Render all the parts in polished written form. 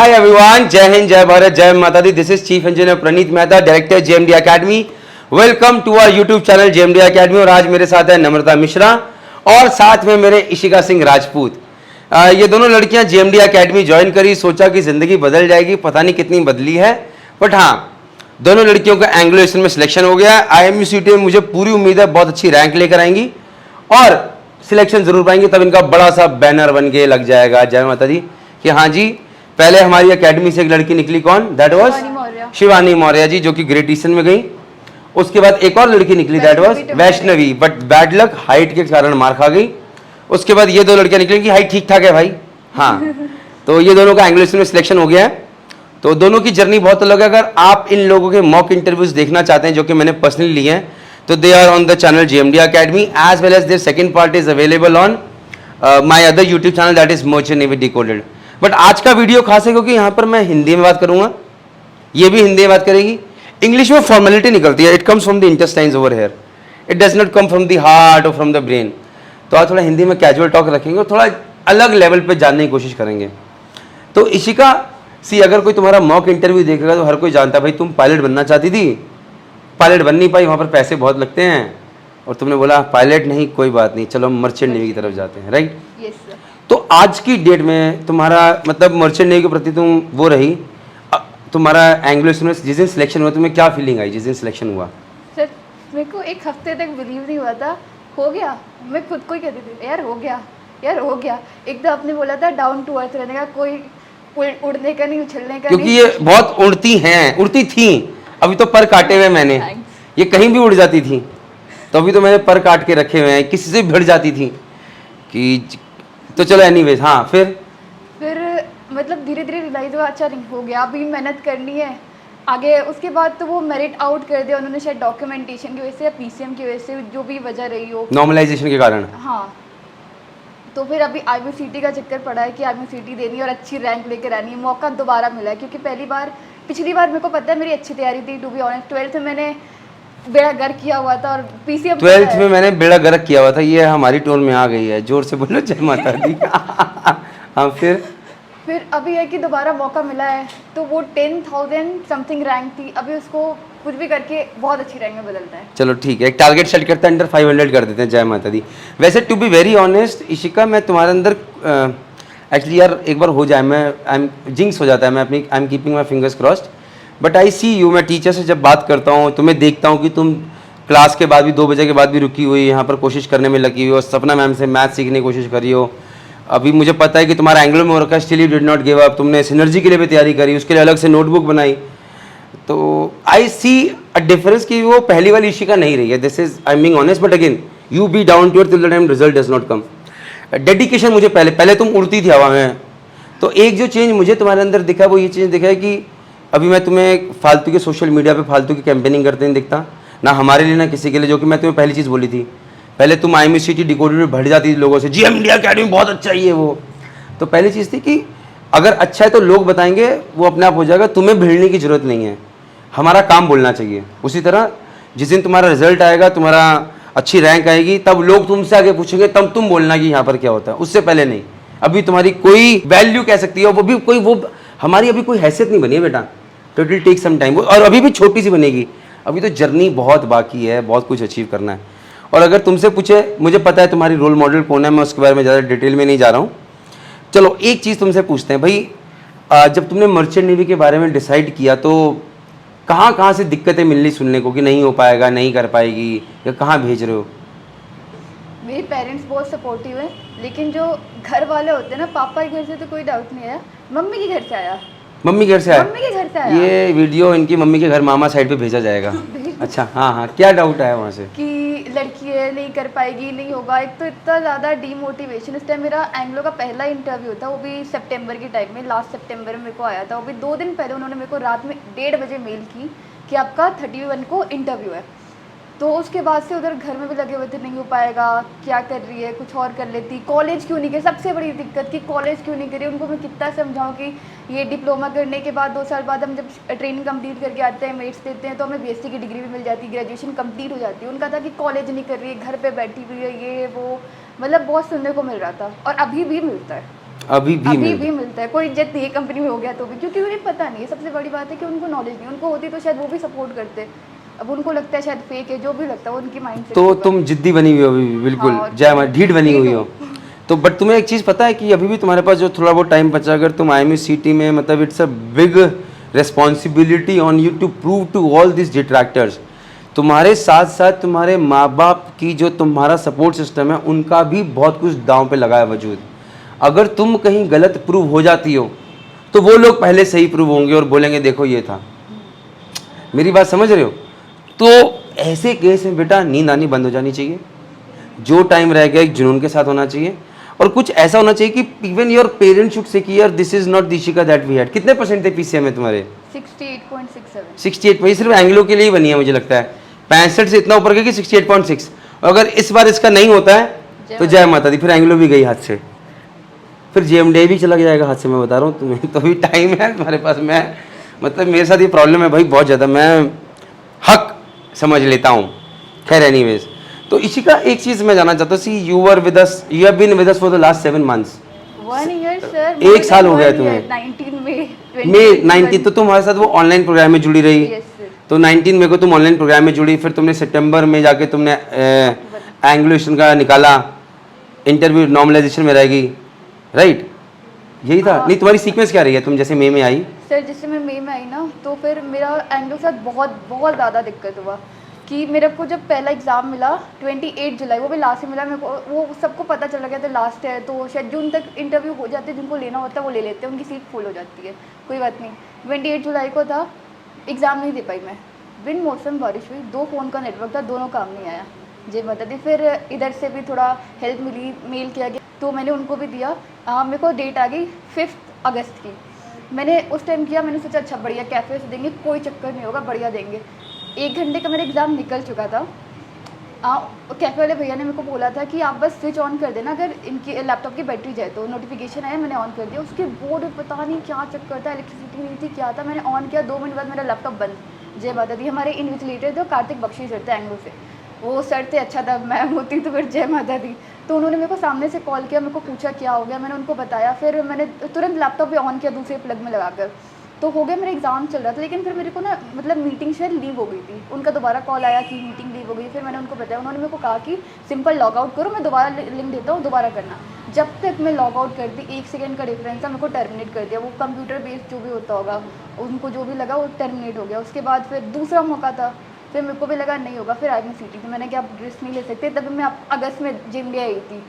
Hi everyone, जय हिंद, जय भारत, जय माता दी। This is chief engineer Praneet Mehta, director JMD academy. Welcome to our YouTube channel JMD academy. और आज मेरे साथ है नम्रता मिश्रा और साथ में मेरे इशिका सिंह राजपूत। ये दोनों लड़कियां जेएमडी एकेडमी ज्वाइन करी, सोचा कि जिंदगी बदल जाएगी, पता नहीं कितनी बदली है, बट हाँ, दोनों लड़कियों का एंग्लो एशियन में सिलेक्शन हो गया। IMUCT में मुझे पूरी उम्मीद है बहुत अच्छी रैंक लेकर आएंगी और सिलेक्शन जरूर पाएंगे, तब इनका बड़ा सा बैनर बन के लग जाएगा। जय माता दी कि हाँ जी, पहले हमारी एकेडमी से एक लड़की निकली, कौन? दैट वाज शिवानी मौर्य जी, जो कि ग्रेट ईस्टर्न में गई। उसके बाद एक और लड़की निकली, that was Vaishnavi, but bad luck, height के कारण मार खा गई। उसके बाद ये दो लड़कियां निकली कि हाइट ठीक ठाक है भाई, हाँ। तो ये दोनों का एंग्लो एशियन में सिलेक्शन हो गया है। तो दोनों की जर्नी बहुत अलग है। अगर आप इन लोगों के मॉक इंटरव्यूज देखना चाहते हैं, जो कि मैंने पर्सनली लिए हैं, तो they are on the channel JMD Academy, as well as their second part is available on my other YouTube channel, that is merchant navy decoded. But आज का वीडियो खास है क्योंकि यहाँ पर मैं हिंदी में बात करूंगा, ये भी हिंदी में बात करेगी। इंग्लिश में फॉर्मेलिटी निकलती है, it comes from the intestines over here, it does not come from the heart और फ्रॉम द ब्रेन। तो आज थोड़ा हिंदी में कैजुअल टॉक रखेंगे और थोड़ा अलग लेवल पे जानने की कोशिश करेंगे। तो इशिका सी, अगर कोई तुम्हारा मॉक इंटरव्यू देखेगा तो हर कोई जानता है भाई तुम पायलट बनना चाहती थी, पायलट बन नहीं पाई, वहाँ पर पैसे बहुत लगते हैं, और तुमने बोला पायलट नहीं, कोई बात नहीं, चलो हम मर्चेंट नेवी की तरफ जाते हैं, राइट? Yes sir. तो आज की डेट में तुम्हारा मतलब मर्चेंट नेवी के प्रति तुम वो रही, तुम्हारा एंग्लो एशियन में जिस दिन सिलेक्शन हुआ तुम्हें क्या फीलिंग आई जिस दिन सिलेक्शन हुआ? सर मेरे को एक हफ्ते तक बिलीव नहीं हुआ था, हो गया। मैं खुद को ही कहती थी यार हो गया, यार हो गया। एक तो आपने बोला था डाउन टू अर्थ रहने का, कोई उड़ने का नहीं, उछलने का क्योंकि नहीं। ये बहुत उड़ती हैं, उड़ती थी, अभी तो पर काटे हुए मैंने, ये कहीं भी उड़ जाती थी, तो अभी तो मैंने पर काट के रखे हुए हैं, किसी से भिड़ जाती थी कि तो चलो एनीवेज। हाँ, फिर मतलब धीरे धीरे रियलाइज हुआ अच्छा नहीं हो गया, अभी मेहनत करनी है आगे। उसके बाद तो वो मेरिट आउट कर दिया उन्होंने, शायद डॉक्यूमेंटेशन की वजह से या PCM की वजह से, जो भी वजह रही हो, नॉर्मलाइजेशन के कारण। हाँ। तो फिर अभी IMUCT का चक्कर पड़ा है कि IMUCT देनी और अच्छी रैंक लेकर आनी है। मौका दोबारा मिला है क्योंकि पिछली बार मेरे को पता है मेरी अच्छी तैयारी थी, टू बी ऑनेस्ट। 12th में मैंने बेड़ा गर्क किया हुआ था और PCM 12th में मैंने बेड़ा गर्क किया हुआ था, ये हमारी टोन में आ गई है, जोर से बोलो जय माता दी। हाँ, फिर अभी है कि दोबारा मौका मिला है, तो वो 10,000 समथिंग रैंक थी, अभी उसको कुछ भी करके बहुत अच्छी रैंक में बदलता है। चलो ठीक है, एक टारगेट सेट करते हैं, अंडर 500 कर देते हैं। जय माता दी। वैसे to be very honest Ishika, मैं तुम्हारे अंदर एक्चुअली यार एक बार हो जाए, मैं आई एम जिंक्स हो जाता है, मैं अपनी I am keeping my fingers crossed, but I see you. मैं टीचर से जब बात करता हूँ, तुम्हें देखता हूँ कि तुम क्लास के बाद भी 2 बजे के बाद भी रुकी हुई यहाँ पर कोशिश करने में लगी हुई हो, सपना मैम से मैथ सीखने की कोशिश करी हो। अभी मुझे पता है कि तुम्हारा एंग्लो में हो रखा है, still you did not give up, तुमने सिनर्जी के लिए भी तैयारी करी, उसके लिए अलग से नोटबुक बनाई। तो आई सी अ डिफरेंस कि वो पहली वाली इशिका नहीं रही है। This is I am being honest, but again you be down to earth till the time result does not come. Dedication मुझे पहले तुम उड़ती थी हवा में, तो एक जो चेंज मुझे तुम्हारे अंदर दिखा वो ये चेंज दिखा है कि अभी मैं तुम्हें फालतू के सोशल मीडिया पे फालतू की कैंपेनिंग करते नहीं दिखता, ना हमारे लिए ना किसी के लिए। जो कि मैं तुम्हें पहली चीज़ बोली थी, पहले तुम IMUCT डिकोडेड में भट जाती थी लोगों से, जेएमडी एकेडमी बहुत अच्छा ही है वो। तो पहली चीज़ थी कि अगर अच्छा है तो लोग बताएंगे, वो अपने आप हो जाएगा, तुम्हें भिड़ने की जरूरत नहीं है, हमारा काम बोलना चाहिए। उसी तरह जिस दिन तुम्हारा रिजल्ट आएगा, तुम्हारा अच्छी रैंक आएगी, तब लोग तुमसे आगे पूछेंगे, तब तुम बोलना कि यहाँ पर क्या होता है, उससे पहले नहीं। अभी तुम्हारी कोई वैल्यू कह सकती है, वो भी कोई वो हमारी अभी कोई हैसियत नहीं बनी है बेटा, तो it will take some time, और अभी भी छोटी सी बनेगी, अभी तो जर्नी बहुत बाकी है, बहुत कुछ अचीव करना है। और अगर तुमसे पूछे, मुझे पता है तुम्हारी रोल मॉडल कौन है, मैं उसके बारे में ज़्यादा डिटेल में नहीं जा रहा हूँ। चलो एक चीज़ तुमसे पूछते हैं भाई, जब तुमने मर्चेंट नेवी के बारे में डिसाइड किया तो कहाँ से दिक्कतें मिलनी सुनने को कि नहीं हो पाएगा, नहीं कर पाएगी, या कहाँ भेज रहे हो? मेरे पेरेंट्स बहुत सपोर्टिव हैं, लेकिन जो घर वाले होते हैं ना, पापा के घर से तो कोई डाउट नहीं आया, मम्मी के घर से आया। मम्मी घर से आया? मम्मी के घर से आया। ये वीडियो इनकी मम्मी के घर मामा साइड पे भेजा जाएगा। अच्छा, हाँ, क्या डाउट आया वहाँ से? कि लड़की है, नहीं कर पाएगी, नहीं होगा। एक तो इतना ज़्यादा डीमोटिवेशन। इस टाइम मेरा एंग्लो का पहला इंटरव्यू था, वो भी सितंबर के टाइम में, लास्ट सितंबर में मेरे को आया था। वो भी 2 दिन पहले उन्होंने मेरे को रात में 1:30 बजे मेल की कि आपका 31 को इंटरव्यू है। तो उसके बाद से उधर घर में भी लगे हुए थे, नहीं हो पाएगा, क्या कर रही है, कुछ और कर लेती, कॉलेज क्यों नहीं कर। सबसे बड़ी दिक्कत कि कॉलेज क्यों नहीं करी। उनको मैं कितना समझाऊँ कि ये डिप्लोमा करने के बाद 2 साल बाद हम जब ट्रेनिंग कंप्लीट करके आते हैं, मेट्स देते हैं, तो हमें BSc की डिग्री भी मिल जाती है, ग्रेजुएशन कंप्लीट हो जाती है। उनका था कि कॉलेज नहीं कर रही है, घर पर बैठी हुई है, ये वो, मतलब बहुत सुनने को मिल रहा था, और अभी भी मिलता है। अभी भी अभी मिलता भी मिलता है, कोई इज्जत नहीं है कंपनी में हो गया तो भी, क्योंकि उन्हें पता नहीं है। सबसे बड़ी बात है कि उनको नॉलेज नहीं, उनको होती तो शायद वो भी सपोर्ट करते। अब उनको लगता है शायद फेक है, जो भी लगता है वो उनकी माइंड से। तो तुम जिद्दी बनी हुई हो अभी भी, बिल्कुल हाँ, जय मां, ढीठ बनी ढीठ हुई हूँ। हो। तो बट तुम्हें एक चीज़ पता है कि अभी भी तुम्हारे पास जो थोड़ा बहुत टाइम बचा, अगर तुम IME CT में, मतलब it's a big responsibility on you to prove to all this detractors. तुम्हारे साथ साथ तुम्हारे माँ बाप की जो तुम्हारा सपोर्ट सिस्टम है, उनका भी बहुत कुछ दांव पे लगा है वजूद। अगर तुम कहीं गलत प्रूव हो जाती हो तो वो लोग पहले सही प्रूव होंगे और बोलेंगे देखो ये था। मेरी बात समझ रहे हो? तो ऐसे केस में बेटा नींद आनी बंद हो जानी चाहिए। जो टाइम रह गया एक जुनून के साथ होना चाहिए, और कुछ ऐसा होना चाहिए कि even your parents should say कि यार this is not the Ishika that we had. कितने परसेंट थे PCM में तुम्हारे? 68.67। 68। वही सिर्फ एंग्लो के लिए ही बनी है मुझे लगता है। 65 से इतना ऊपर गया कि 68.6। अगर इस बार इसका नहीं होता है तो जय माता दी, फिर एंग्लो भी गई हाथ से, फिर JMDA भी चला जाएगा हाथ से। मैं बता रहा हूँ तुम्हें, तो भी टाइम है तुम्हारे पास। मैं मतलब मेरे साथ ये प्रॉब्लम है भाई बहुत ज़्यादा, मैं हक समझ लेता हूँ। खैर एनीवेज, तो इशिका एक चीज़ मैं जानना चाहता हूँ, see you were with us, you have been with us for the last 7 months। 1 year sir, एक साल हो गया तुम्हें। 19 में, मई 19, तो तुम हमारे साथ वो ऑनलाइन प्रोग्राम में जुड़ी रही। Yes sir. तो 19 में को तुम ऑनलाइन प्रोग्राम में जुड़ी, फिर तुमने सितंबर में जाके तुमने एंग्लो का निकाला, इंटरव्यू नॉर्मलाइजेशन में रह गई, राइट? यही था? नहीं, तुम्हारी सीक्वेंस क्या रही है? तुम जैसे मई में आई, सर जैसे मैं मई में आई ना, तो फिर मेरा एंग्लो के साथ बहुत बहुत ज़्यादा दिक्कत हुआ कि मेरे को जब पहला एग्ज़ाम मिला 28 जुलाई, वो भी लास्ट में मिला मेरे को। वो सबको पता चल गया था लास्ट है, तो शायद जून तक इंटरव्यू हो जाते हैं, जिनको लेना होता है वो ले लेते हैं, उनकी सीट फुल हो जाती है, कोई बात नहीं। 28 जुलाई को था, एग्ज़ाम नहीं दे पाई मैं। बिन मौसम बारिश हुई, 2 फ़ोन का नेटवर्क था, दोनों काम नहीं आया। जय माता दी। फिर इधर से भी थोड़ा हेल्प मिली, मेल किया गया तो मैंने उनको भी दिया। मेरे को डेट आ गई 5 अगस्त की। मैंने उस टाइम किया, मैंने सोचा अच्छा बढ़िया कैफ़े से देंगे, कोई चक्कर नहीं होगा, बढ़िया देंगे। 1 घंटे का मेरा एग्ज़ाम निकल चुका था। कैफ़े वाले भैया ने मेरे को बोला था कि आप बस स्विच ऑन कर देना अगर इनकी लैपटॉप की बैटरी जाए तो। नोटिफिकेशन आया, मैंने ऑन कर दिया। उसके बोर्ड में पता नहीं क्या चक्कर था, इलेक्ट्रिसिटी नहीं थी, क्या था। मैंने ऑन किया, 2 मिनट बाद मेरा लैपटॉप बंद। जय माता दी। हमारे इन्विजिलेटर थे कार्तिक बख्शी सर थे एंग्लो से, वो सर थे। अच्छा था मैम होती तो फिर जय माता दी। तो उन्होंने मेरे को सामने से कॉल किया, मेरे को पूछा क्या हो गया, मैंने उनको बताया। फिर मैंने तुरंत लैपटॉप भी ऑन किया दूसरे प्लग में लगाकर। तो हो गया, मेरा एग्ज़ाम चल रहा था। लेकिन फिर मेरे को ना मतलब मीटिंग शायद लीव हो गई थी। उनका दोबारा कॉल आया कि मीटिंग लीव हो गई। फिर मैंने उनको बताया, उन्होंने मेरे को कहा कि सिंपल लॉग आउट करो, मैं दोबारा लिंक देता हूँ, दोबारा करना। जब तक मैं लॉग आउट करती, 1 सेकंड का डिफरेंस था, मेरे को टर्मिनेट कर दिया। वो कंप्यूटर बेस्ड जो भी होता होगा, उनको जो भी लगा वो टर्मिनेट हो गया। उसके बाद फिर दूसरा मौका था, फिर मेरे को भी लगा नहीं होगा। फिर IME CT थी, मैंने क्या आप रिस्क नहीं ले सकते। तभी मैं अगस्त में JMDA आई थी।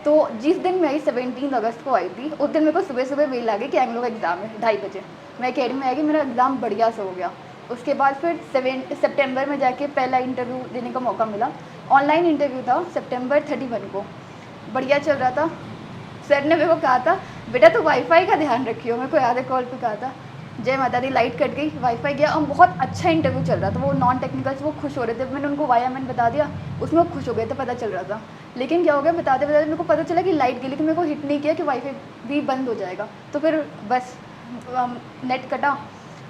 तो जिस दिन मैं आई 17 अगस्त को आई थी, उस दिन मेरे को सुबह सुबह मेल आ गई कि एंग्लो का एग्ज़ाम है 2:30 बजे। मैं अकेडमी में आ गई, मेरा एग्ज़ाम बढ़िया से हो गया। उसके बाद फिर 7 सितंबर में जाके पहला इंटरव्यू देने का मौका मिला। ऑनलाइन इंटरव्यू था सितंबर 31 को, बढ़िया चल रहा था। सर ने मेरे को कहा था बेटा तो वाईफाई का ध्यान रखियो, मेरे को याद है कॉल पे कहा था। जय माता दी। लाइट कट गई, वाईफाई गया, और बहुत अच्छा इंटरव्यू चल रहा था। वो नॉन टेक्निकल्स वो खुश हो रहे थे। मैंने उनको YMN बता दिया, उसमें वो खुश हो गए थे, पता चल रहा था। लेकिन क्या हो गया, बताते बताते मेरे को पता चला कि लाइट गई, लेकिन मेरे को हिट नहीं किया कि वाईफाई भी बंद हो जाएगा। तो फिर बस नेट कटा,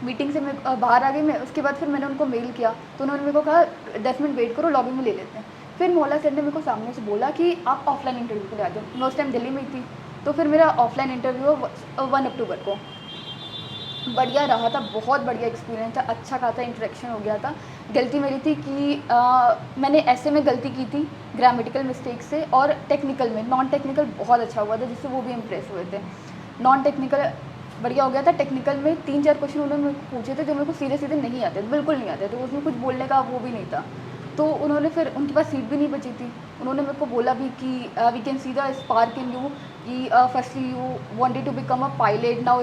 मीटिंग से मैं बाहर आ गई मैं। उसके बाद फिर मैंने उनको मेल किया, तो उन्होंने मेरे को कहा 10 मिनट वेट करो, लॉगिन में ले लेते हैं। फिर मौला सर ने मेरे को सामने से बोला कि आप ऑफलाइन इंटरव्यू के लिए आ जाओ। मैं उस टाइम दिल्ली में ही थी। तो फिर मेरा ऑफलाइन इंटरव्यू 1 अक्टूबर को बढ़िया रहा था, बहुत बढ़िया एक्सपीरियंस था, अच्छा खासा इंटरेक्शन हो गया था। गलती मेरी थी कि मैंने ऐसे में गलती की थी ग्रामेटिकल मिस्टेक से, और टेक्निकल में, नॉन टेक्निकल बहुत अच्छा हुआ था, जिससे वो भी इम्प्रेस हुए थे। नॉन टेक्निकल बढ़िया हो गया था। टेक्निकल में 3-4 क्वेश्चन उन्होंने मेरे को पूछे थे जो मेरे को सीधे सीधे नहीं आते, बिल्कुल नहीं आते थे। उसमें कुछ बोलने का वो भी नहीं था। तो उन्होंने फिर, उनके पास सीट भी नहीं बची थी, उन्होंने मेरे को बोला भी कि we can see the spark in you, कि firstly you wanted to become a pilot, now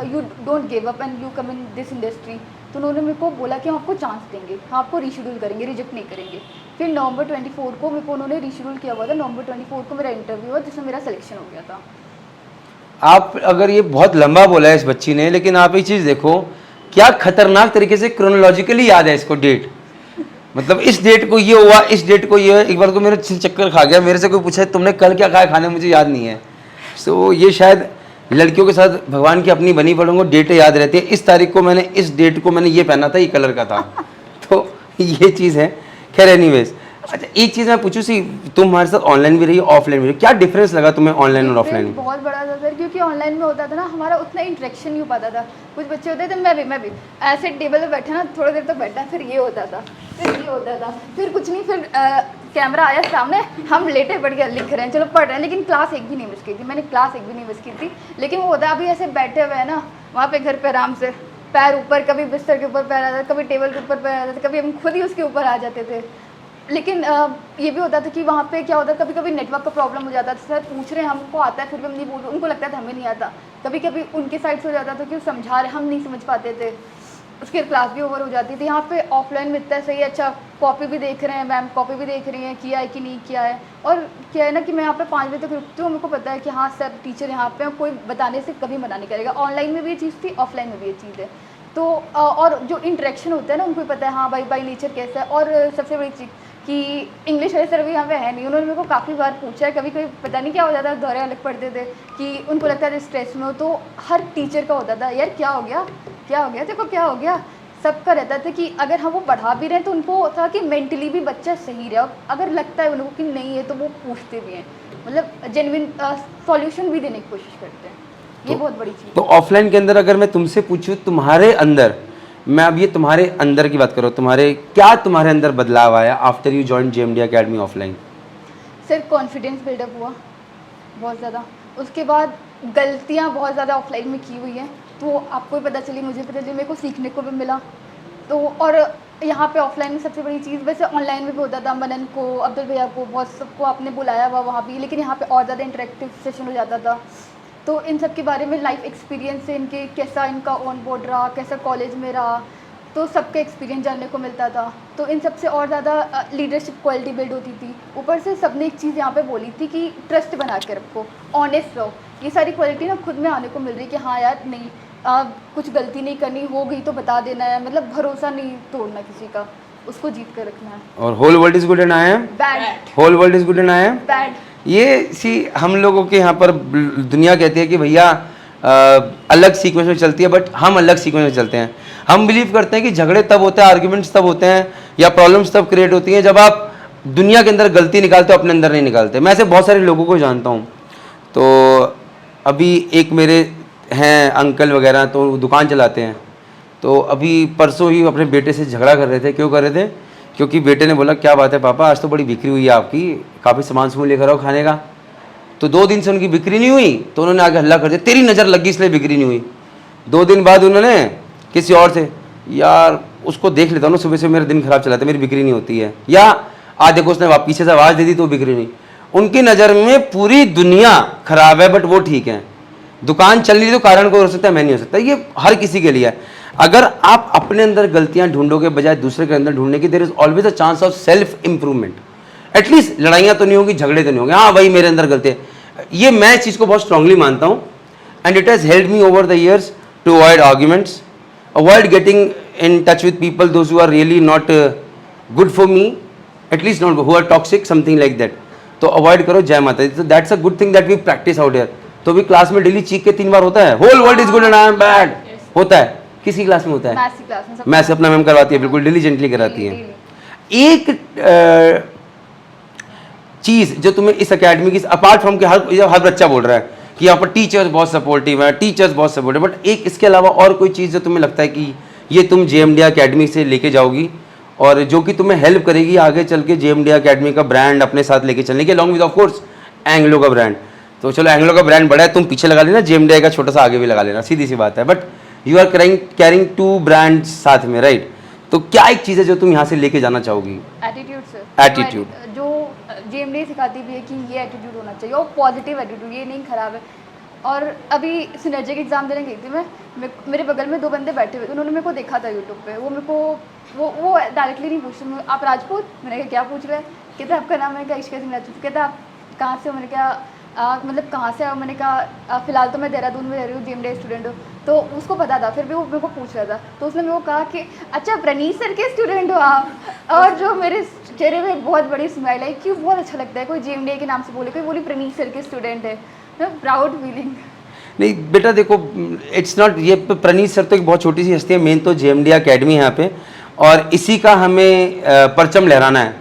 you don't give up and you come in this industry. तो उन्होंने मेरे को बोला कि हम आपको चांस देंगे, हम आपको रीशेड्यूल करेंगे, रिजेक्ट नहीं करेंगे। फिर नवंबर 24 को मेरे को उन्होंने रीशेड्यूल किया हुआ था। नवंबर 24 को मेरा इंटरव्यू हुआ, जिसमें मेरा सिलेक्शन हो गया था। आप अगर ये बहुत लंबा बोला है इस बच्ची ने, लेकिन आप ये चीज़ देखो क्या खतरनाक तरीके से क्रोनोलॉजिकली याद है इसको डेट। मतलब इस डेट को ये हुआ, इस डेट को ये। एक बार को मेरा चक्कर खा गया, मेरे से कोई पूछा तुमने कल क्या खाया खाने, मुझे याद नहीं है। सो ये शायद लड़कियों के साथ भगवान की अपनी बनी पड़ोंगे, डेटें याद रहती है। इस तारीख को मैंने, इस डेट को मैंने ये पहना था, ये कलर का था। तो ये चीज़ है। खैर एनीवेज, अच्छा एक चीज़ मैं पूछूं सी, तुम हमारे साथ ऑनलाइन भी रही ऑफलाइन भी रही, क्या डिफरेंस लगा तुम्हें ऑनलाइन और ऑफलाइन में? बहुत बड़ा था सर, क्योंकि ऑनलाइन में होता था ना हमारा उतना इंटरेक्शन नहीं हो पाता था। कुछ बच्चे होते थे, मैं भी ऐसे टेबल पे बैठा ना थोड़ी देर तक बैठा, फिर ये होता था, फिर कुछ नहीं, फिर कैमरा आया सामने, हम लेटे पढ़ के लिख रहे हैं, चलो पढ़ रहे हैं, लेकिन क्लास एक भी नहीं मिस की थी मैंने, क्लास एक भी नहीं मिस की थी। लेकिन वो होता है अभी ऐसे बैठे हुए हैं ना वहाँ पे घर पे आराम से, पैर ऊपर, कभी बिस्तर के ऊपर पैर आ जाता, कभी टेबल के ऊपर पैर आ जाता, कभी हम खुद ही उसके ऊपर आ जाते थे। लेकिन ये भी होता था कि वहाँ पे क्या होता है, कभी कभी नेटवर्क का प्रॉब्लम हो जाता था, सर पूछ रहे हैं हमको आता है फिर भी हम नहीं बोल रहे, उनको लगता था हमें नहीं आता। कभी कभी उनके साइड से हो जाता था कि वो समझा रहे, हम नहीं समझ पाते थे, उसके बाद क्लास भी ओवर हो जाती थी। यहाँ पे ऑफलाइन में इतना सही, अच्छा कॉपी भी देख रहे हैं, मैम कॉपी भी देख रही हैं, किया है कि नहीं किया है। और क्या है ना कि मैं यहाँ पे 5 बजे तक रुकती हूँ, मेरे को पता है कि हाँ सर टीचर यहाँ पे हैं, कोई बताने से कभी मना नहीं करेगा। ऑनलाइन में भी ये चीज़ थी, ऑफलाइन में भी ये चीज़ है। तो और जो इंटरेक्शन होता है ना, उनको पता है हाँ भाई बाई नेचर कैसा है। और सबसे बड़ी चीज़ कि इंग्लिश वाले सर भी यहाँ पे है नहीं, उन्होंने मेरे को काफ़ी बार पूछा है, कभी कभी पता नहीं क्या हो जाता है, दौरे अलग पढ़ते थे कि उनको लगता था स्ट्रेस में हो, तो हर टीचर का होता था यार क्या हो गया देखो क्या हो गया, सबका रहता था कि अगर हम वो पढ़ा भी रहे हैं तो उनको था कि मेंटली भी बच्चा सही रहे, और अगर लगता है उनको कि नहीं है तो वो पूछते भी हैं, मतलब जेन्युइन सॉल्यूशन भी देने की कोशिश करते हैं। ये बहुत बड़ी चीज़। तो ऑफलाइन के अंदर अगर मैं तुमसे पूछूं, तुम्हारे अंदर, मैं अब ये तुम्हारे अंदर की बात करो, तुम्हारे अंदर बदलाव आया after you join JMD academy offline? Sir confidence build up हुआ बहुत ज़्यादा, उसके बाद गलतियाँ बहुत ज़्यादा ऑफलाइन में की हुई हैं तो आपको भी पता चली, मुझे पता चली, मेरे को सीखने को भी मिला। तो और यहाँ पे ऑफलाइन में सबसे बड़ी चीज़, वैसे ऑनलाइन में भी होता था, मनन को, अब्दुल भैया को, बहुत सबको आपने बुलाया हुआ वहाँ भी, लेकिन यहाँ पे और ज़्यादा इंटरेक्टिव सेशन हो जाता था। तो इन सब के बारे में लाइफ एक्सपीरियंस से इनके कैसा इनका ऑन बोर्ड रहा, कैसा कॉलेज में रहा, तो सबका एक्सपीरियंस जानने को मिलता था। तो इन सब से और ज़्यादा लीडरशिप क्वालिटी बिल्ड होती थी। ऊपर से सबने एक चीज़ यहाँ पे बोली थी कि ट्रस्ट बना के रखो, ऑनेस्ट रहो। ये सारी क्वालिटी ना खुद में आने को मिल रही है कि हाँ यार नहीं, कुछ गलती नहीं करनी, हो गई तो बता देना है, मतलब भरोसा नहीं तोड़ना किसी का, उसको जीत कर रखना है। और whole world is good and I am bad, whole world is good and I am bad. ये सी हम लोगों के यहाँ पर दुनिया कहती है कि भैया अलग सीक्वेंस में चलती है, बट हम अलग सीक्वेंस में चलते हैं। हम बिलीव करते हैं कि झगड़े तब होते हैं, आर्ग्यूमेंट्स तब होते हैं, या प्रॉब्लम्स तब क्रिएट होती हैं जब आप दुनिया के अंदर गलती निकालते हो, अपने अंदर नहीं निकालते। मैं ऐसे बहुत सारे लोगों को जानता हूँ। तो अभी एक मेरे हैं अंकल वगैरह, तो वो दुकान चलाते हैं। तो अभी परसों ही अपने बेटे से झगड़ा कर रहे थे। क्यों कर रहे थे? क्योंकि बेटे ने बोला क्या बात है पापा, आज तो बड़ी बिक्री हुई है आपकी, काफ़ी सामान समूह लेकर आओ खाने का। तो 2 दिन से उनकी बिक्री नहीं हुई, तो उन्होंने आगे हल्ला कर दिया, तेरी नज़र लगी इसलिए बिक्री नहीं हुई। 2 दिन बाद उन्होंने किसी और से, यार उसको देख लेता हूँ ना, सुबह से मेरा दिन खराब चला था, मेरी बिक्री नहीं होती है, या आज देखो उसने पीछे से आवाज़ दे दी तो बिक्री नहीं। उनकी नज़र में पूरी दुनिया खराब है, बट वो ठीक है। दुकान चल रही तो कारण कोई हो सकता है, मैं नहीं हो सकता। ये हर किसी के लिए है। अगर आप अपने अंदर गलतियां ढूंढोगे बजाय दूसरे के अंदर ढूंढने की, there is always a chance of self improvement. At least लड़ाइयां तो नहीं होंगी, झगड़े तो नहीं होंगे, हाँ भाई मेरे अंदर गलती है। ये मैं इस चीज़ को बहुत स्ट्रांगली मानता हूँ, and it has help me over the years to avoid arguments, avoid getting in touch with people those who are really not good for me, at least not who are toxic, something like that. तो avoid करो। जय माता दी। तो that's a good thing that we practice out here. तो भी class में daily चीख के 3 बार होता है, whole world is good and I am bad, होता है। किसी क्लास में होता है? मैथ्स की क्लास में सब मैथ्स अपना मैम करवाती है, बिल्कुल डिलीजेंटली कराती है। एक चीज जो तुम्हें इस एकेडमी की, अपार्ट फ्रॉम के हर बच्चा बोल रहा है कि यहाँ पर टीचर्स बहुत सपोर्टिव है, टीचर्स बहुत सपोर्टिव, बट एक इसके अलावा और कोई चीज़ जो तुम्हें लगता है कि ये तुम JMD अकेडमी से लेके जाओगी और जो कि तुम्हें हेल्प करेगी आगे चल के JMD अकेडमी का ब्रांड अपने साथ लेके चलने के, along with of course Anglo का ब्रांड। तो चलो एंग्लो का ब्रांड बड़ा है, तुम पीछे लगा लेना, JMD का छोटा सा आगे भी लगा लेना, सीधी सी बात है। But you are carrying 2 brands साथ में, राइट? तो क्या एक चीज़ है जो तुम यहाँ से लेके जाना चाहोगी? Attitude sir. एटीट्यूड जो JMD सिखाती भी है कि ये एटीट्यूड होना चाहिए, और पॉजिटिव एटीट्यूड, ये नहीं खराब है। और अभी सिनर्जी के एग्ज़ाम देने गई थी मैं, मेरे बगल में 2 बंदे बैठे हुए थे, उन्होंने मेरे को देखा था यूट्यूब पे। वो मेरे को वो डायरेक्टली नहीं पूछते, आप राजपूत? मैंने कहा क्या पूछ रहे हैं? कहते आपका नाम है क्या? इश्क सिंह राजपूत। कहते आप कहाँ से हो? मैंने कहा मतलब कहाँ से आओ? मैंने कहा फ़िलहाल तो मैं देहरादून में रह रही हूँ, JMD स्टूडेंट हूँ। तो उसको पता था, फिर भी वो मेरे को पूछ रहा था। तो उसने मेरे को कहा कि अच्छा प्रणीत सर के स्टूडेंट हो आप? और जो मेरे चेहरे में एक बहुत बड़ी स्माइल आई, क्यों बहुत अच्छा लगता है कोई JMD के नाम से बोले, कोई बोली प्रणीत सर के स्टूडेंट है, प्राउड फीलिंग। नहीं बेटा देखो, इट्स नॉट, ये प्रणीत सर तो एक बहुत छोटी सी हस्ती है, मेन तो JMD अकेडमी है यहाँ पे, और इसी का हमें परचम लहराना है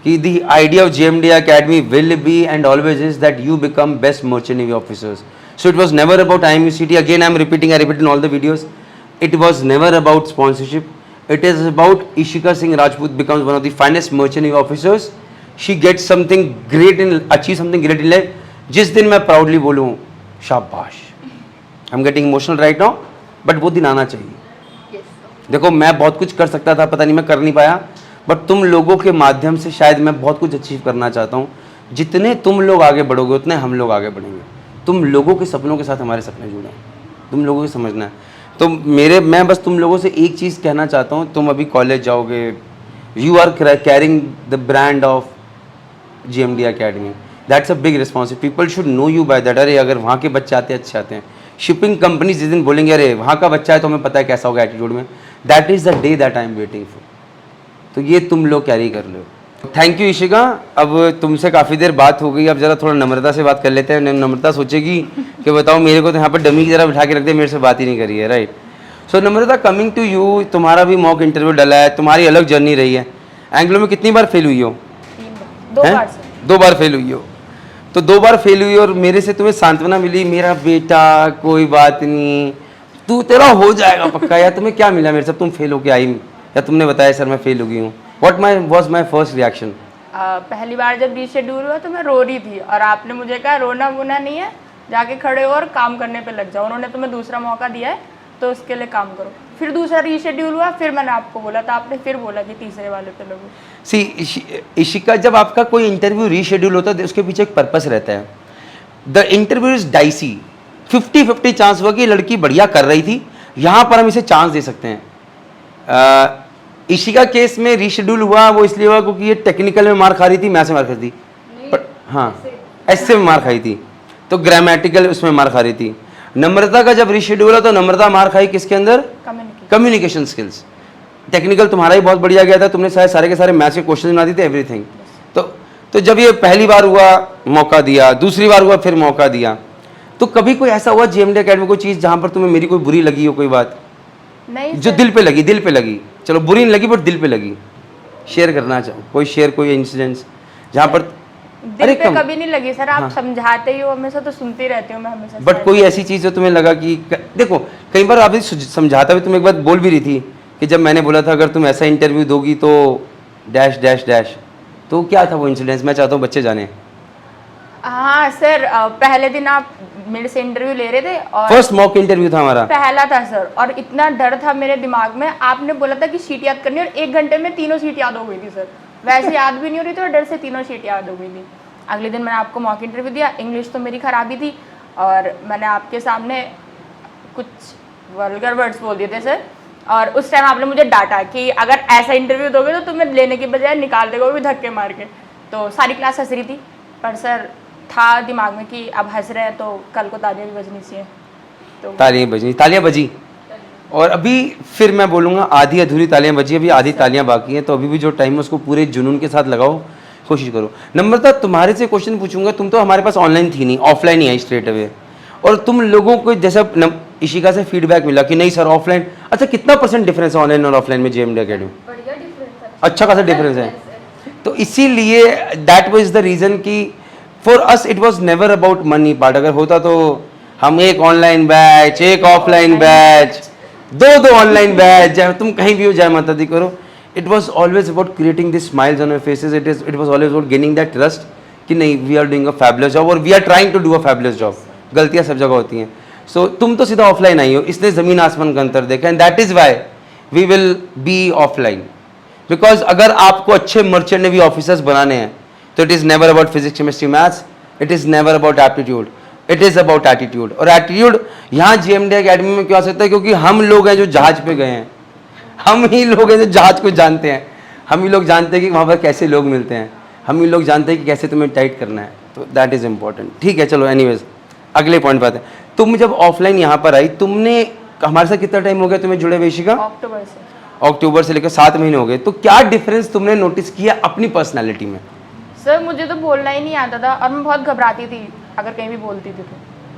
कि the idea of GMD Academy will be and always is that you become best merchant navy officers. So it was never about IMUCT. Again, I repeat in all the videos. It was never about sponsorship. It is about Ishika Singh Rajput becomes one of the finest merchant navy officers. She gets something great in achieve something great in life. जिस दिन मैं proudly बोलूँ शाबाश, I'm getting emotional right now, but वो दिन आना चाहिए. Yes, sir. देखो मैं बहुत कुछ कर सकता था, पता नहीं मैं कर नहीं पाया, बट तुम लोगों के माध्यम से शायद मैं बहुत कुछ अचीव करना चाहता हूँ. जितने तुम लोग आगे बढ़ोगे उतने हम लोग आगे बढ़ेंगे. तुम लोगों के सपनों के साथ हमारे सपने जुड़े हैं, तुम लोगों को समझना है. तो मैं बस तुम लोगों से एक चीज़ कहना चाहता हूँ. तुम अभी कॉलेज जाओगे, you are carrying the brand of GMD Academy. That's a big responsibility. People should know you by that. अरे अगर वहाँ के बच्चे आते हैं अच्छे आते हैं. शिपिंग कंपनी जिस दिन बोलेंगे अरे वहाँ का बच्चा है तो हमें पता है कैसा होगा एटीट्यूड में, that is the day that I am waiting for. तो ये तुम लोग कैरी कर लो. Thank you Ishika. अब तुमसे काफ़ी देर बात हो गई, अब ज़रा थोड़ा नम्रता से बात कर लेते हैं. नम्रता सोचेगी कि बताओ मेरे को तो यहाँ पर डमी की तरह बिठा के रख दे, मेरे से बात ही नहीं करी है. Right. So Namrata, coming to you, तुम्हारा भी मॉक इंटरव्यू डला है, तुम्हारी अलग जर्नी रही है. एंग्लो में कितनी बार फेल हुई हो? 2 बार से. 2 बार फेल हुई हो. तो 2 बार फेल हुई और मेरे से तुम्हें सांत्वना मिली, मेरा बेटा कोई बात नहीं, तू तेरा हो जाएगा पक्का. या तुम्हें क्या मिला मेरे से, तुम फेल होके आई, या तुमने बताया सर मैं फेल हो गई हूँ? What was my first reaction? पहली बार जब रीशेड्यूल हुआ तो मैं रो रही थी और आपने मुझे कहा रोना वोना नहीं है, जाके खड़े हो और काम करने पे लग जाओ. उन्होंने तुम्हें दूसरा मौका दिया है तो उसके लिए काम करो. फिर दूसरा रीशेड्यूल हुआ, फिर मैंने आपको बोला था, आपने फिर बोला कि तीसरे वाले पे लगो. सी इशिका, जब आपका कोई इंटरव्यू रीशेड्यूल होता है उसके पीछे एक पर्पस रहता है. The interview is dicey. 50-50 chance हुआ कि लड़की बढ़िया कर रही थी, यहाँ पर हम इसे चांस दे सकते हैं. इशिका केस में रीशेड्यूल हुआ वो इसलिए हुआ क्योंकि ये टेक्निकल में मार खा रही थी, मैथ्स में मार खा रही थी, बट हाँ ऐसे में मार खाई थी, तो ग्रामेटिकल उसमें मार खा रही थी. नम्रता का जब रीशेड्यूल हुआ तो नम्रता मार खाई किसके अंदर? Communication skills. टेक्निकल तुम्हारा ही बहुत बढ़िया गया था, तुमने शायद सारे के सारे मैथ्स के क्वेश्चन बना दिए थे, एवरीथिंग. तो जब ये पहली बार हुआ मौका दिया, दूसरी बार हुआ फिर मौका दिया, तो कभी कोई ऐसा हुआ GMD अकेडमी कोई चीज़ जहाँ पर तुम्हें मेरी कोई बुरी लगी हो, कोई बात नहीं जो दिल पे लगी? चलो बुरी नहीं लगी बट दिल पे लगी, शेयर करना चाहो कोई शेयर, कोई इंसिडेंट्स जहाँ पर दिल पे कभी नहीं लगी सर. आप समझाते ही हो हमेशा, तो सुनती रहती हूँ मैं हमेशा. बट कोई ऐसी चीज़ जो तुम्हें लगा कि देखो कई बार आप समझाता भी, तुम एक बात बोल भी रही थी कि जब मैंने बोला था अगर तुम ऐसा इंटरव्यू दोगी तो डैश डैश डैश, तो क्या था वो इंसिडेंट्स? मैं चाहता हूँ बच्चे जाने. हाँ सर, पहले दिन आप मेरे से इंटरव्यू ले रहे थे और फर्स्ट मॉक इंटरव्यू था हमारा, पहला था सर, और इतना डर था मेरे दिमाग में. आपने बोला था कि शीट याद करनी है और 1 घंटे में 3 शीट याद हो गई थी सर. वैसे याद भी नहीं हो रही थी और डर से 3 शीट याद हो गई थी. अगले दिन मैंने आपको मॉक इंटरव्यू दिया. इंग्लिश तो मेरी खराबी थी और मैंने आपके सामने कुछ वल्गर वर्ड्स बोल दिए थे सर. और उस टाइम आपने मुझे डांटा कि अगर ऐसा इंटरव्यू दोगे तो तुम्हें लेने की बजाय निकाल देगा, वो भी धक्के मार के. तो सारी क्लास हंस रही थी, पर सर था दिमाग में कि अब हंस रहे हैं तो कल को तालियां भी बजनी चाहिए. तो तालियां बजी. और अभी फिर मैं बोलूँगा आधी अधूरी तालियां बजी, अभी आधी तालियां बाकी हैं. तो अभी भी जो टाइम है उसको पूरे जुनून के साथ लगाओ, कोशिश करो. नम्रता, तुम्हारे से क्वेश्चन पूछूंगा. तुम तो हमारे पास ऑनलाइन थी नहीं, ऑफलाइन ही आई स्ट्रेट अवे, और तुम लोगों को जैसा इशिका से फीडबैक मिला कि नहीं सर ऑफलाइन. अच्छा, कितना % डिफरेंस है ऑनलाइन और ऑफलाइन में GMD अकेडमी? बढ़िया डिफरेंस है. अच्छा खासा डिफरेंस है. तो इसीलिए दैट वाज द रीज़न कि for us it was never about money part. अगर होता तो हम एक ऑनलाइन बैच, एक ऑफलाइन बैच, 2 ऑनलाइन बैच, चाहे तुम कहीं भी हो, जय माता दी करो. It was always about creating these smiles on our faces. It was always about gaining that trust कि नहीं, we are doing a fabulous job और we are trying to do a fabulous job. गलतियाँ सब जगह होती हैं. So तुम तो सीधा ऑफलाइन आई हो, इसने ज़मीन आसमान का अंतर देखा, and that is why we will be offline. Because अगर आपको अच्छे मर्चेंट नेवी ऑफिसर्स बनाने हैं तो it is never about physics, chemistry, maths. It is never about aptitude. It is about attitude. और attitude यहाँ GMD अकेडमी में क्यों आ सकता है? क्योंकि हम लोग हैं जो जहाज पे गए हैं, हम ही लोग हैं जो जहाज को जानते हैं, हम ही लोग जानते हैं कि वहाँ पर कैसे लोग मिलते हैं, हम ही लोग जानते हैं कि कैसे तुम्हें टाइट करना है. तो दैट इज़ इंपॉर्टेंट. ठीक है, चलो एनीवेज अगले पॉइंट पे आते हैं. तुम जब ऑफलाइन यहाँ पर आई, तुमने हमारे साथ कितना टाइम हो गया तुम्हें जुड़े हुए इशिका? अक्टूबर से लेकर 7 महीने हो गए. तो क्या डिफरेंस तुमने नोटिस किया अपनी पर्सनैलिटी में? सर मुझे तो बोलना ही नहीं आता था और मैं बहुत घबराती थी अगर कहीं भी बोलती थी तो.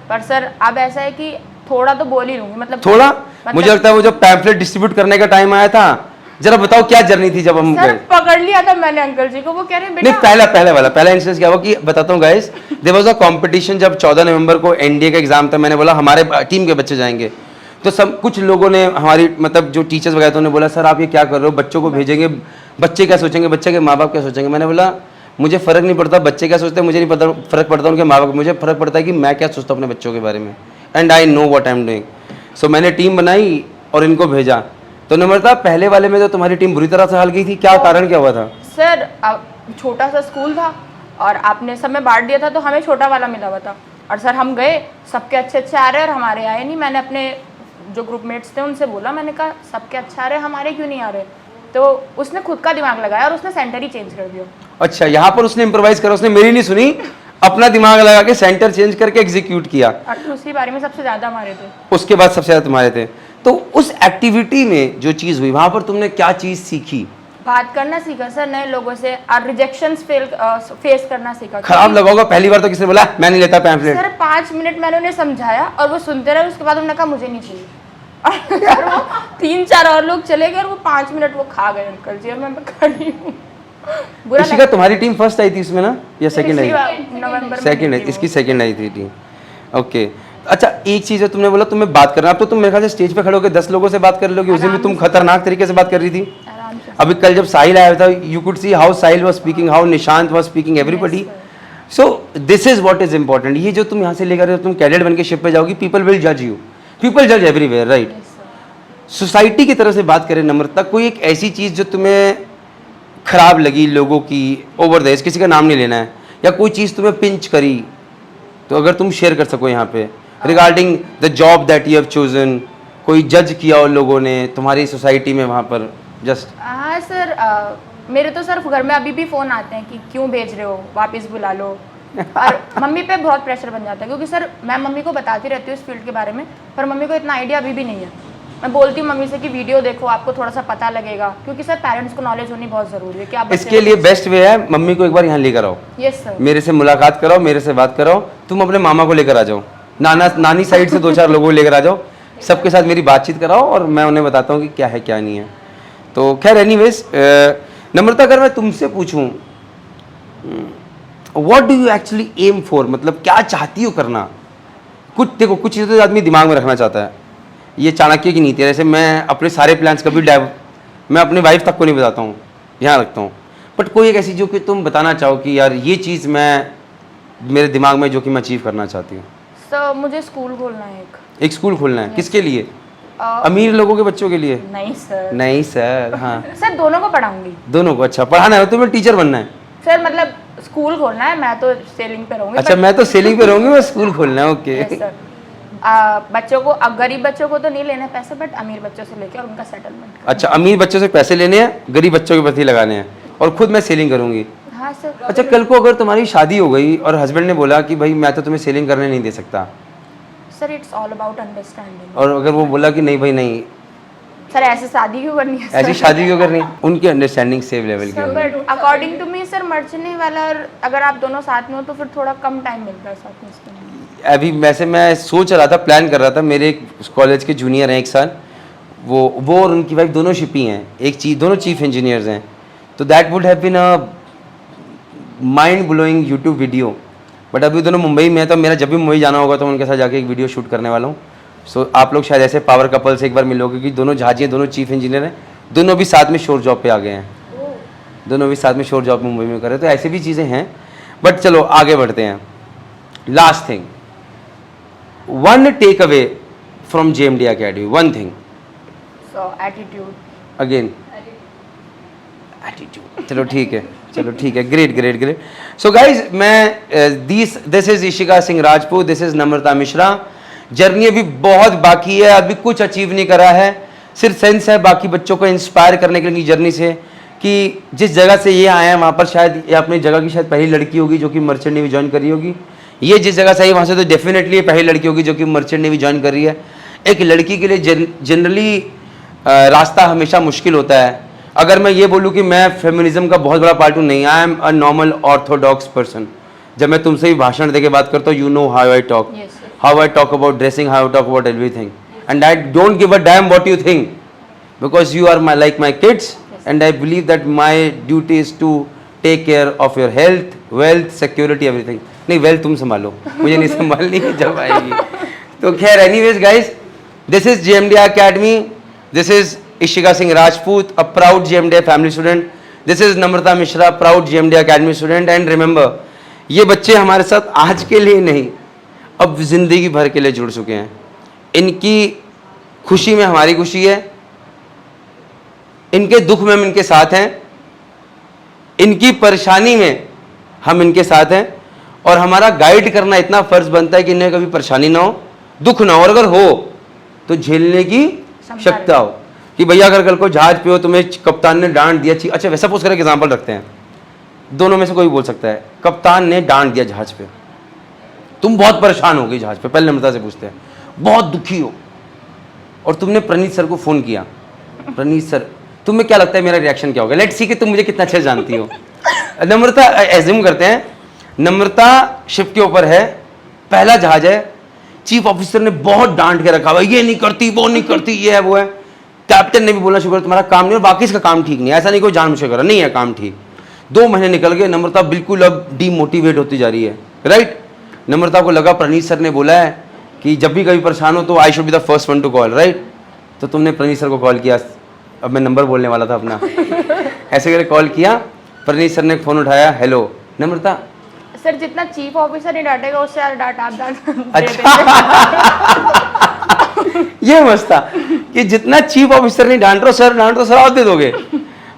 पर सर अब ऐसा है कि थोड़ा तो बोल ही लूँगी, मतलब थोड़ा. मुझे लगता है वो जब पैम्फलेट डिस्ट्रीब्यूट करने का टाइम आया था जरा बताओ क्या जर्नी थी जब हम सर गए? पकड़ लिया था मैंने अंकल जी को, वो कह रहे नहीं, बेटा पहला इंसिडेंस क्या हुआ कि बताता हूँ guys, there was a competition जब 14 नवंबर को एनडीए का एग्जाम था। मैंने बोला हमारे टीम के बच्चे जाएंगे, तो सब कुछ लोगों ने हमारी मतलब जो टीचर्स वगैरह थे उन्होंने बोला सर आप ये क्या कर रहे हो, बच्चों को भेजेंगे, बच्चे क्या सोचेंगे, बच्चे के माँ बाप क्या सोचेंगे। मैंने बोला मुझे फ़र्क नहीं पड़ता बच्चे क्या सोचते हैं, मुझे नहीं पता फ़र्क पड़ता उनके माँ बाप, मुझे फ़र्क पड़ता है कि मैं क्या सोचता हूँ अपने बच्चों के बारे में, and I know what I am doing. So मैंने टीम बनाई और इनको भेजा। तो नम्रता पहले वाले में तो तुम्हारी टीम बुरी तरह से हार गई थी, क्या कारण क्या हुआ था? सर छोटा सा स्कूल था और आपने सब में बांट दिया था, तो हमें छोटा वाला मिला हुआ था। और सर हम गए, सबके अच्छे अच्छे आ रहे और हमारे आए नहीं। मैंने अपने जो ग्रुपमेट्स थे उनसे बोला, मैंने कहा सबके अच्छा आ रहे, हमारे क्यों नहीं आ रहे? तो उसने खुद का दिमाग लगाया और उसने सेंटर ही चेंज कर दिया। अच्छा, यहाँ पर उसने इम्प्रोवाइज करा, उसने मेरी नहीं सुनी, अपना दिमाग लगा के सेंटर चेंज करके एग्जीक्यूट किया। और दूसरी बारी में सबसे ज़्यादा हमारे थे। उसके बाद सबसे ज़्यादा तुम्हारे थे। तो उस एक्टिविटी में जो चीज़ हुई वहाँ पर तुमने क्या चीज़ सीखी? बात करना सीखा सर नए लोगों से, और रिजेक्शंस फेस करना सीखा। खराब लगा होगा पहली बार तो किसी ने बोला मैं नहीं लेता पैम्फलेट। सर 5 मिनट मैंने उन्हें समझाया और वो सुनते रहे, उसके बाद उन्होंने कहा मुझे नहीं चाहिए। और सर वो 3-4 और लोग चले गए और वो 5 मिनट वो खा गए अंकल जी, और मैं खड़ी हूँ। बुरा इशिका तुम्हारी टीम फर्स्ट आई थी इसमें ना, या सेकंड आई? नवंबर में सेकंड आई, थी वो। इसकी सेकंड आई थी टीम। ओके, अच्छा एक चीज़ है, तुमने बोला तुम्हें बात करना, अब तो तुम मेरे ख्याल से स्टेज पे खड़े होकर 10 लोगों से बात कर लोगे, उस दिन भी तुम खतरनाक तरीके से बात कर रही थी। आराम से। अभी कल जब साहिल आया था, you could see how Sahil was speaking, how Nishant was speaking, everybody. So this is what is important. ये जो तुम यहाँ से लेकर तुम कैडेट बन के शिप पे जाओगी, पीपल विल जज यू, पीपल जज एवरीवेयर, राइट? सोसाइटी की तरह से बात करें नम्रता, कोई एक ऐसी चीज़ जो तुम्हें खराब लगी लोगों की, ओवर द एज, किसी का नाम नहीं लेना है, या कोई चीज़ तुम्हें पिंच करी, तो अगर तुम शेयर कर सको यहाँ पे regarding the job that you have chosen, कोई जज किया हो लोगों ने तुम्हारी सोसाइटी में वहाँ पर, जस्ट। हाँ सर, मेरे तो सर घर में अभी भी फ़ोन आते हैं कि क्यों भेज रहे हो, वापस बुला लो। और मम्मी पे बहुत प्रेशर बन जाता है, क्योंकि सर मैं मम्मी को बताती रहती हूँ इस फील्ड के बारे में, पर मम्मी को इतना आइडिया अभी भी नहीं है। मैं बोलती हूँ मम्मी से कि वीडियो देखो, आपको थोड़ा सा पता लगेगा, क्योंकि सर पेरेंट्स को नॉलेज होनी बहुत ज़रूरी है कि आप इसके लिए बेस्ट वे है मम्मी को एक बार यहाँ लेकर आओ, यस सर, मेरे से मुलाकात कराओ, मेरे से बात कराओ, तुम अपने मामा को लेकर आ जाओ, नानी साइड से 2-4 लोगों को लेकर आ जाओ, सबके साथ मेरी बातचीत कराओ और मैं उन्हें बताता हूँ कि क्या है क्या नहीं है। तो खैर एनीवेज, नम्रता अगर मैं तुमसे पूछूं what do you actually aim for, मतलब क्या चाहती हो करना? कुछ देखो, कुछ चीज़ें तो आदमी दिमाग में रखना चाहता है, ये चाणक्य की नीति है। जैसे मैं अपने सारे प्लान्स कभी मैं अपनी वाइफ तक को नहीं बताता हूँ, यहाँ रखता हूँ, बट कोई एक ऐसी जो कि तुम बताना चाहो कि यार ये चीज़ मैं मेरे दिमाग में जो कि मैं अचीव करना चाहती हूँ। सर मुझे स्कूल खोलना है एक स्कूल खोलना है, किसके लिए? अ, अमीर लोगों के बच्चों के लिए? नहीं सर, नहीं सर, हाँ सर दोनों को पढ़ाऊंगी दोनों को। अच्छा, पढ़ाना है, तुम्हें टीचर बनना है? सर, मतलब स्कूल खोलना है, मैं तो सेलिंग पे रहूंगी। अच्छा, मैं तो सेलिंग पे रहूंगी, मैं स्कूल खोलना है, ओके। यस सर, बच्चों को, अब गरीब बच्चों को तो नहीं लेने पैसे, बट अमीर बच्चों से लेके और उनका सेटलमेंट। अच्छा, अमीर बच्चों से पैसे लेने हैं, गरीब बच्चों के प्रति लगाने हैं, और खुद मैं सेलिंग करूंगी। हाँ सर। अच्छा, कल को अगर तुम्हारी शादी हो गई और हस्बैंड ने बोला कि भाई मैं तो तुम्हें सेलिंग करने नहीं दे सकता, sir it's all about understanding. और अगर वो बोला कि नहीं भाई नहीं, सर ऐसे शादी क्यों करनी है सर? ऐसी शादी क्यों करनी? उनकी अंडरस्टैंडिंग सेम लेवल की होगी। But according to me sir, मर्चने वाला और अगर आप दोनों साथ में हो तो फिर थोड़ा कम टाइम मिलता है साथ में इसके लिए। अभी वैसे मैं सोच रहा था, प्लान कर रहा था, मेरे एक कॉलेज के जूनियर हैं एक साल, वो और उनकी वाइफ दोनों शिपी हैं, दोनों चीफ इंजीनियर्स हैं, तो that would have been a mind blowing YouTube video. But अभी दोनों मुंबई में है, तो मेरा जब भी मुंबई जाना होगा तो मैं उनके साथ जाके एक वीडियो शूट करने वाला हूँ। सो आप लोग शायद ऐसे पावर कपल से एक बार मिलोगे कि दोनों झाजी हैं, दोनों चीफ इंजीनियर हैं, दोनों भी साथ में शोर जॉब पे आ गए हैं, दोनों भी साथ में शोर जॉब मुंबई में कर रहे हैं, तो ऐसी भी चीज़ें हैं। बट चलो आगे बढ़ते हैं। Last thing, one take away from JMD Academy, one thing. So attitude, again attitude, चलो ठीक है, चलो ठीक है, great great great. So guys, मैं this is Ishika Singh Rajput, this is Namrata Mishra. Journey अभी बहुत बाकी है, अभी कुछ अचीव नहीं करा है, सिर्फ सेंस है बाकी बच्चों को इंस्पायर करने के लिए जर्नी से, कि जिस जगह से ये आए हैं वहाँ पर शायद ये अपनी जगह की शायद पहली लड़की होगी जो कि मर्चेंट नेवी ज्वाइन करी होगी। ये जिस जगह से आई वहाँ से तो डेफिनेटली ये पहली लड़की होगी जो कि मर्चेंट नेवी ज्वाइन कर रही है। एक लड़की के लिए जनरली रास्ता हमेशा मुश्किल होता है। अगर मैं ये बोलूँ कि मैं फेमिनिज्म का बहुत बड़ा पार्ट हूँ, नहीं, I am a normal Orthodox person. जब मैं तुमसे ही भाषण दे के बात करता हूँ, you know how I talk, Yes, sir. How I talk about dressing, how I talk about everything, and I don't give a damn what you think. Because you are my like my kids and I believe that my duty is to take care of your health, wealth, security, everything. नहीं, wealth तुम संभालो, मुझे नहीं संभालनी, जब आएगी। तो खैर, anyways guys, this is JMDI Academy, this is Ishika Singh Rajput, a proud JMDI family student, this is Namrata Mishra, proud JMDI Academy student, and remember, ये बच्चे हमारे साथ आज के लिए नहीं, अब जिंदगी भर के लिए जुड़ चुके हैं। इनकी खुशी में हमारी खुशी है, इनके दुख में हम इनके साथ हैं, इनकी परेशानी में हम इनके साथ हैं, और हमारा गाइड करना इतना फर्ज बनता है कि इन्हें कभी परेशानी ना हो, दुख ना हो, और अगर हो तो झेलने की क्षमता हो। कि भैया अगर कल को जहाज पे हो, तुम्हें कप्तान ने डांट दिया, अच्छा वैसा पोस्ट करके एग्जाम्पल रखते हैं, दोनों में से कोई बोल सकता है, कप्तान ने डांट दिया जहाज पे, तुम बहुत परेशान हो गई जहाज पे, पहले नम्रता से पूछते हैं, बहुत दुखी हो, और तुमने प्रणीत सर को फोन किया, प्रणीत सर तुम्हें क्या लगता है मेरा रिएक्शन क्या होगा? लेट्स सी कि तुम मुझे कितना अच्छे से जानती हो। नम्रता, एज्यूम करते हैं नम्रता शिप के ऊपर है, पहला जहाज है, चीफ ऑफिसर ने बहुत डांट के रखा हुआ, ये नहीं करती, वो नहीं करती, ये है वो है, कैप्टन ने भी बोला शुक्र तुम्हारा काम नहीं और बाकी इसका काम ठीक नहीं, ऐसा नहीं कोई जानबूझ के कर रहा, नहीं है काम ठीक। 2 महीने निकल गए, नम्रता बिल्कुल अब डीमोटिवेट होती जा रही है, राइट। नम्रता को लगा प्रणीत सर ने बोला है कि जब भी कभी परेशान हो तो I should be the first one two call, right. तो तुमने प्रणीत सर को कॉल किया, अब मैं नंबर बोलने वाला था अपना, ऐसे करके कॉल किया, प्रणीत सर ने फ़ोन उठाया, हेलो नम्रता। सर जितना चीफ ऑफिसर नहीं डांटेगा उससे ज़्यादा डांट आप डांट। अच्छा ये मस्त था कि जितना चीफ ऑफिसर नहीं डांट रहा, सर डांट तो सर आप दे दोगे।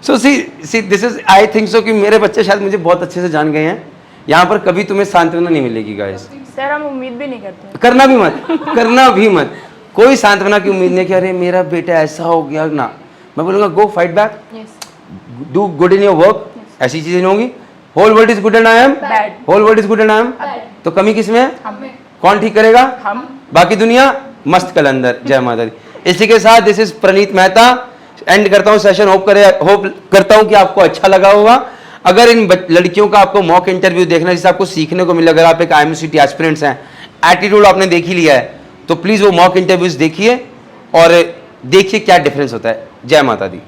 So see this is, I think so कि मेरे बच्चे शायद मुझे बहुत अच्छे से जान गए हैं, यहाँ पर कभी तुम्हें सांत्वना नहीं मिलेगी गाइस। सर हम उम्मीद भी नहीं करते, करना भी मत, करना भी मत, कोई सांत्वना की उम्मीद नहीं कि अरे मेरा बेटा ऐसा हो गया ना। मैं बोलूँगा go fight back, do good in your work, ऐसी चीजें नहीं होंगी। Whole world is good and I am bad, whole world is good and I am, तो कमी किस में है? हम कौन ठीक करेगा? हम बाकी दुनिया मस्त कलंदर। जय माता दी। इसी के साथ this is Praneet Mehta, end करता हूँ सेशन। होप करता हूँ कि आपको अच्छा लगा होगा। अगर इन लड़कियों का आपको मॉक इंटरव्यू देखना है जिससे आपको सीखने को मिले, अगर आप एक IMCT एस्पिरेंट्स हैं, एटीट्यूड आपने देख ही लिया है, तो प्लीज वो मॉक इंटरव्यूज देखिए और देखिए क्या डिफरेंस होता है। जय माता दी।